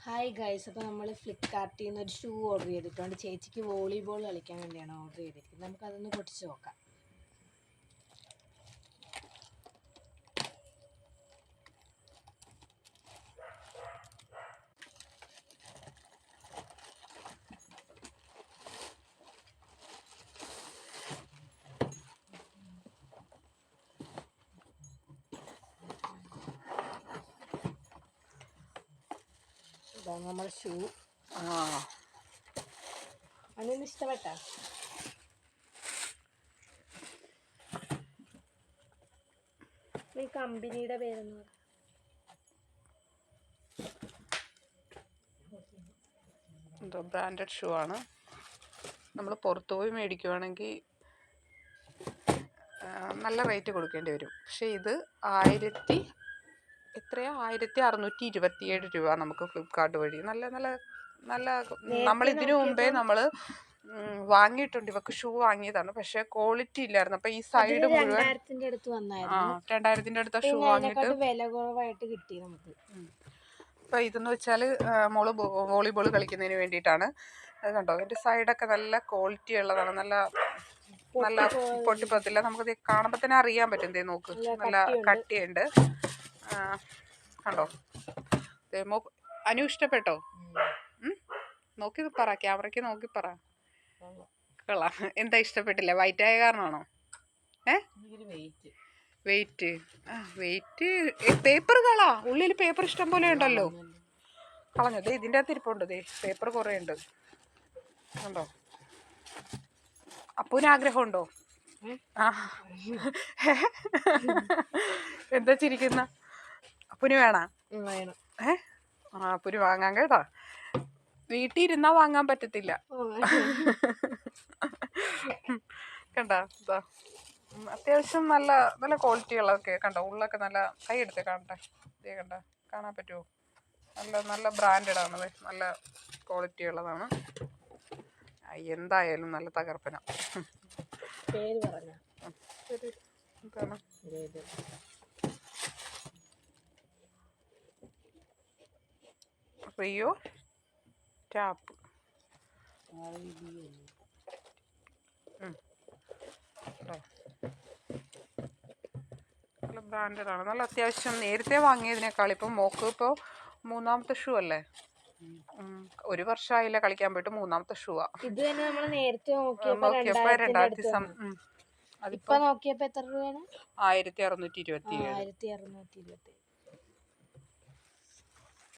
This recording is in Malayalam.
ഹായ് ഗൈസ്, അപ്പോൾ നമ്മൾ ഫ്ലിപ്കാർട്ടിൽ നിന്ന് ഒരു ഷൂ ഓർഡർ ചെയ്തിട്ടുണ്ട്. ചേച്ചിക്ക് വോളിബോൾ കളിക്കാൻ വേണ്ടിയാണ് ഓർഡർ ചെയ്തിരിക്കുന്നത്. നമുക്കതൊന്ന് പൊട്ടിച്ച് നോക്കാം. ഇതാണ് നമ്മുടെ ഷൂ. അതിനൊന്ന് ഇഷ്ടപ്പെട്ട ഈ കമ്പനിയുടെ പേരെന്ന് എന്തോ ബ്രാൻഡഡ് ഷൂ ആണ്. നമ്മൾ പുറത്തു പോയി മേടിക്കുവാണെങ്കിൽ നല്ല റേറ്റ് കൊടുക്കേണ്ടി വരും. പക്ഷേ ഇത് 1627 രൂപ നമുക്ക് ഫ്ലിപ്കാർട്ട് വഴി നല്ല നല്ല നല്ല നമ്മൾ ഇതിനു മുമ്പേ നമ്മൾ വാങ്ങിയിട്ടുണ്ട്. ഇവക്ക് ഷൂ വാങ്ങിയതാണ്, പക്ഷെ ക്വാളിറ്റി ഇല്ലായിരുന്നു. അപ്പൊ ഈ സൈഡ് മുഴുവൻ 2000 അടുത്ത ഷൂ വാങ്ങിയിട്ട് വില കുറവായിട്ട് കിട്ടി നമുക്ക്. അപ്പൊ ഇതെന്ന് വെച്ചാൽ മോള് വോളിബോൾ കളിക്കുന്നതിന് വേണ്ടിയിട്ടാണ്. അത് കണ്ടോ, അതിന്റെ സൈഡൊക്കെ നല്ല ക്വാളിറ്റി ഉള്ളതാണ്. നല്ല നല്ല പൊട്ടിപ്പത്തില്ല. നമുക്കത് കാണുമ്പോൾ തന്നെ അറിയാൻ പറ്റും. ദേ നോക്ക്, നല്ല കട്ടിയുണ്ട്. കണ്ടോ, അനു ഇഷ്ടപ്പെട്ടോ? നോക്കി പറ, ക്യാമറയ്ക്ക് നോക്കി പറ. കൊള്ളാം. എന്താ ഇഷ്ടപ്പെട്ടില്ല? വൈറ്റ് ആയ കാരണമാണോ? Wait paper കളാ. ഉള്ളിൽ പേപ്പർ ഇഷ്ടം പോലെ ഉണ്ടല്ലോ. കളഞ്ഞത് ഇതിൻ്റെ അകത്ത് ഇരിപ്പുണ്ട്. ദേ പേപ്പർ കുറേ ഉണ്ട്. കണ്ടോ, അപ്പൂന് ആഗ്രഹമുണ്ടോ? എന്താ ചിരിക്കുന്ന? അപ്പൂന് വേണം. അപ്പൂന് വാങ്ങാൻ കേട്ടാ. വീട്ടിൽ ഇരുന്നാ വാങ്ങാൻ പറ്റത്തില്ല. കണ്ടാ, അത്യാവശ്യം നല്ല നല്ല ക്വാളിറ്റി ഉള്ളതൊക്കെ കണ്ടോ. ഉള്ളൊക്കെ നല്ല കൈ എടുത്ത് കാണട്ടെ. ഇതേ കണ്ട, കാണാൻ പറ്റുമോ? നല്ല നല്ല ബ്രാൻഡഡ് ആണ്. നല്ല ക്വാളിറ്റി ഉള്ളതാണ്. എന്തായാലും നല്ല തകർപ്പന. എന്താണ് റിയോ ടാപ്പ്. നല്ല ബ്രാൻഡഡ് ആണ്. നല്ല അത്യാവശ്യം നേരത്തെ വാങ്ങിയതിനേക്കാൾ ഇപ്പം മോക്ക് ഇപ്പോൾ 3ാമത്തെ ഷൂ അല്ലേ. 1 വർഷമായില്ല കളിക്കാൻ പോയിട്ട്. 3ാമത്തെ ഷൂവാ. ഇത് തന്നെ നമ്മൾ നേരത്തെ നോക്കിയപ്പോ 2000 നോക്കിയപ്പോ എത്ര രൂപയാണ്? 1627.